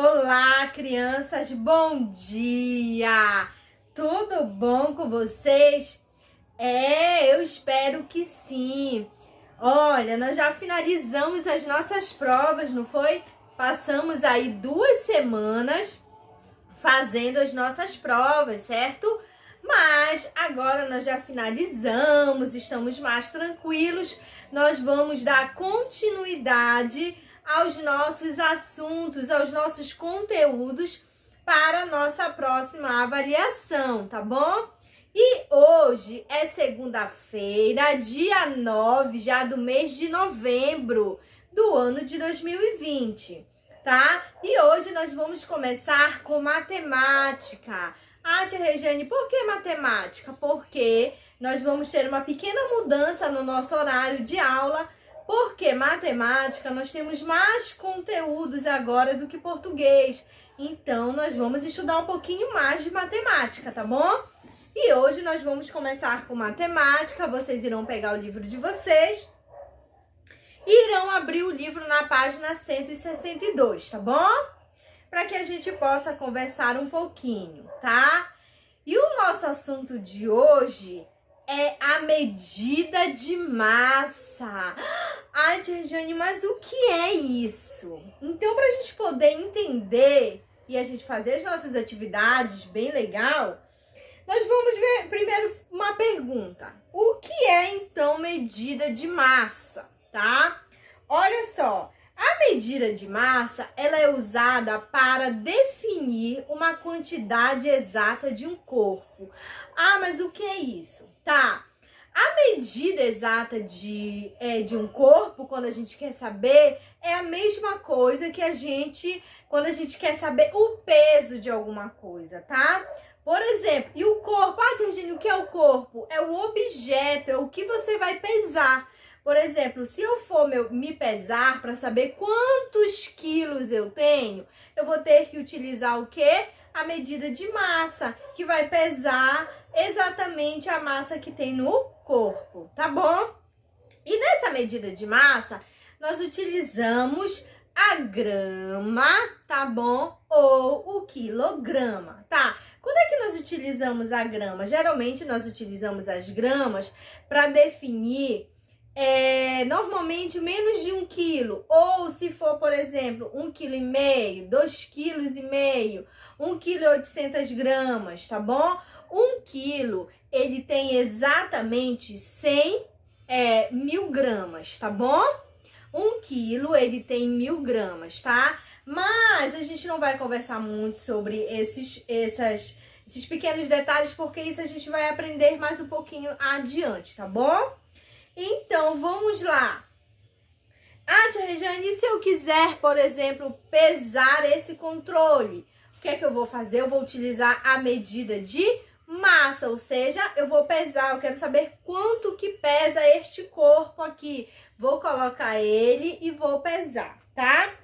Olá, crianças, bom dia! Tudo bom com vocês? Eu espero que sim. Olha, nós já finalizamos as nossas provas, não foi? Passamos aí 2 semanas fazendo as nossas provas, certo? Mas agora nós já finalizamos, estamos mais tranquilos. Nós vamos dar continuidade aos nossos assuntos, aos nossos conteúdos para a nossa próxima avaliação, tá bom? E hoje é segunda-feira, dia 9 já do mês de novembro do ano de 2020, tá? E hoje nós vamos começar com matemática. Tia Regiane, por que matemática? Porque nós vamos ter uma pequena mudança no nosso horário de aula, porque matemática nós temos mais conteúdos agora do que português. Então, nós vamos estudar um pouquinho mais de matemática, tá bom? E hoje nós vamos começar com matemática. Vocês irão pegar o livro de vocês e irão abrir o livro na página 162, tá bom? Para que a gente possa conversar um pouquinho, tá? E o nosso assunto de hoje é a medida de massa. Tia Regiane, mas o que é isso? Então, para a gente poder entender e a gente fazer as nossas atividades bem legal, nós vamos ver primeiro uma pergunta. O que é, então, medida de massa, tá? Olha só, a medida de massa, ela é usada para definir uma quantidade exata de um corpo. Mas o que é isso? Tá, a medida exata de um corpo, quando a gente quer saber, é a mesma coisa que quando a gente quer saber o peso de alguma coisa, tá? Por exemplo, e o corpo? Tia Regiane, o que é o corpo? É o objeto, é o que você vai pesar. Por exemplo, se eu for me pesar para saber quantos quilos eu tenho, eu vou ter que utilizar o quê? A medida de massa, que vai pesar exatamente a massa que tem no corpo, tá bom? E nessa medida de massa, nós utilizamos a grama, tá bom? Ou o quilograma, tá? Quando é que nós utilizamos a grama? Geralmente nós utilizamos as gramas para definir normalmente menos de 1 quilo, ou se for, por exemplo, 1,5 kg, 2,5 kg, 1,8 kg, tá bom? 1 quilo, ele tem exatamente 100 mil gramas, tá bom? 1 quilo, ele tem 1000 gramas, tá? Mas a gente não vai conversar muito sobre esses pequenos detalhes, porque isso a gente vai aprender mais um pouquinho adiante, tá bom? Então, vamos lá. Tia Regiane, e se eu quiser, por exemplo, pesar esse controle? O que é que eu vou fazer? Eu vou utilizar a medida de massa, ou seja, eu vou pesar, eu quero saber quanto que pesa este corpo aqui. Vou colocar ele e vou pesar, tá?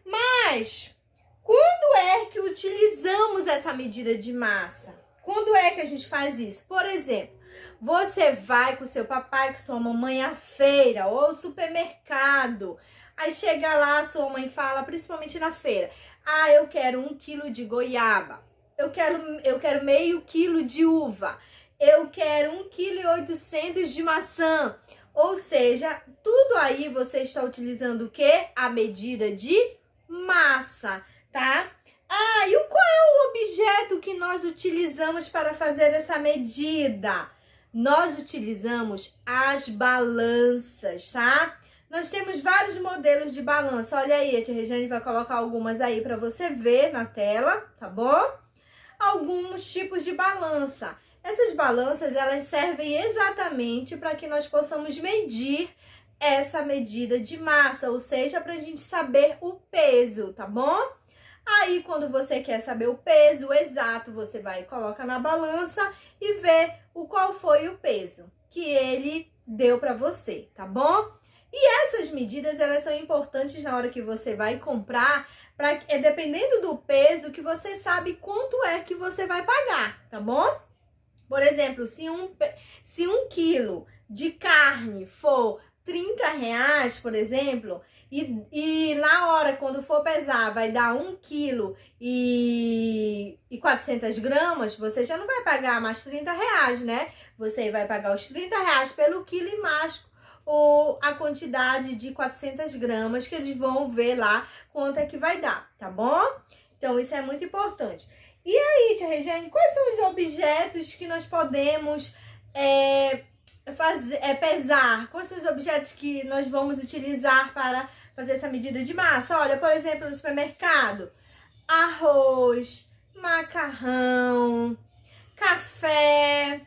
Mas, quando é que utilizamos essa medida de massa? Quando é que a gente faz isso? Por exemplo, você vai com seu papai, com sua mamãe à feira ou ao supermercado. Aí chega lá, sua mãe fala, principalmente na feira, eu quero 1 quilo de goiaba, eu quero meio quilo de uva, eu quero 1,8 kg de maçã. Ou seja, tudo aí você está utilizando o quê? A medida de massa, tá? E qual é o objeto que nós utilizamos para fazer essa medida? Nós utilizamos as balanças, tá? Nós temos vários modelos de balança. Olha aí, a tia Regiane vai colocar algumas aí para você ver na tela, tá bom? Alguns tipos de balança. Essas balanças, elas servem exatamente para que nós possamos medir essa medida de massa, ou seja, para a gente saber o peso, tá bom? Aí, quando você quer saber o peso exato, você vai e coloca na balança e vê qual foi o peso que ele deu para você, tá bom? E essas medidas, elas são importantes na hora que você vai comprar, dependendo do peso, que você sabe quanto é que você vai pagar, tá bom? Por exemplo, se um quilo de carne for R$30, por exemplo, E na hora, quando for pesar, vai dar 1 quilo e 400 gramas, você já não vai pagar mais R$ 30, né? Você vai pagar os R$ 30 pelo quilo e mais a quantidade de 400 gramas que eles vão ver lá quanto é que vai dar, tá bom? Então, isso é muito importante. E aí, tia Regiane, quais são os objetos que nós podemos pesar? Quais são os objetos que nós vamos utilizar para fazer essa medida de massa? Olha, por exemplo, no supermercado, arroz, macarrão, café,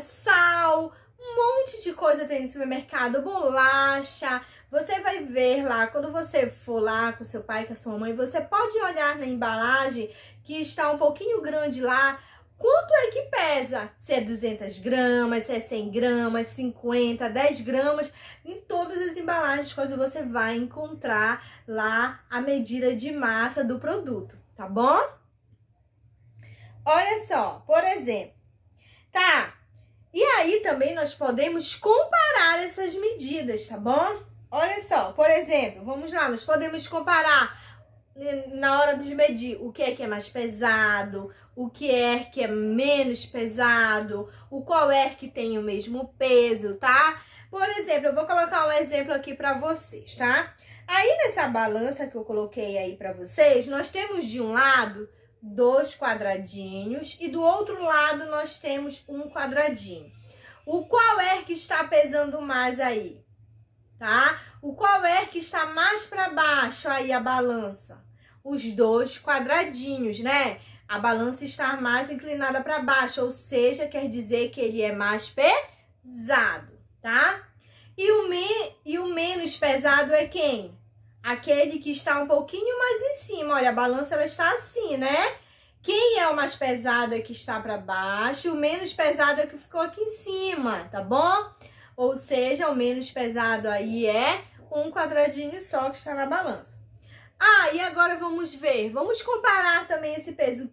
sal, um monte de coisa tem no supermercado, bolacha. Você vai ver lá, quando você for lá com seu pai, com a sua mãe, você pode olhar na embalagem que está um pouquinho grande lá, quanto é que pesa? Se é 200 gramas, se é 100 gramas, 50, 10 gramas. Em todas as embalagens, quando você vai encontrar lá a medida de massa do produto, tá bom? Olha só, por exemplo, tá? E aí também nós podemos comparar essas medidas, tá bom? Olha só, por exemplo, vamos lá, nós podemos comparar na hora de medir o que é mais pesado, o que é menos pesado, o qual é que tem o mesmo peso, tá? Por exemplo, eu vou colocar um exemplo aqui para vocês, tá? Aí nessa balança que eu coloquei aí para vocês, nós temos de um lado 2 quadradinhos e do outro lado nós temos um quadradinho. O qual é que está pesando mais aí? Tá? O qual é que está mais para baixo aí a balança? Os 2 quadradinhos, né? A balança está mais inclinada para baixo, ou seja, quer dizer que ele é mais pesado, tá? E o menos pesado é quem? Aquele que está um pouquinho mais em cima. Olha, a balança ela está assim, né? Quem é o mais pesado é que está para baixo, o menos pesado é que ficou aqui em cima, tá bom? Ou seja, o menos pesado aí é um quadradinho só que está na balança. Ah, e agora vamos ver, vamos comparar também esse peso.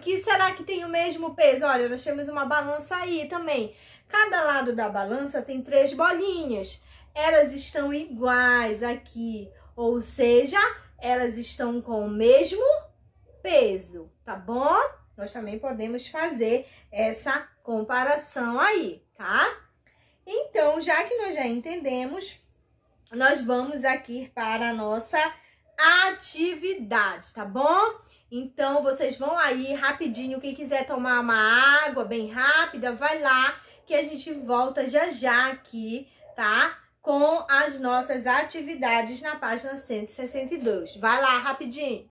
Que será que tem o mesmo peso? Olha, nós temos uma balança aí também. Cada lado da balança tem 3 bolinhas. Elas estão iguais aqui, ou seja, elas estão com o mesmo peso, tá bom? Nós também podemos fazer essa comparação aí, tá? Então, já que nós já entendemos, nós vamos aqui para a nossa atividade, tá bom? Então, vocês vão aí rapidinho, quem quiser tomar uma água bem rápida, vai lá, que a gente volta já já aqui, tá? Com as nossas atividades na página 162. Vai lá, rapidinho!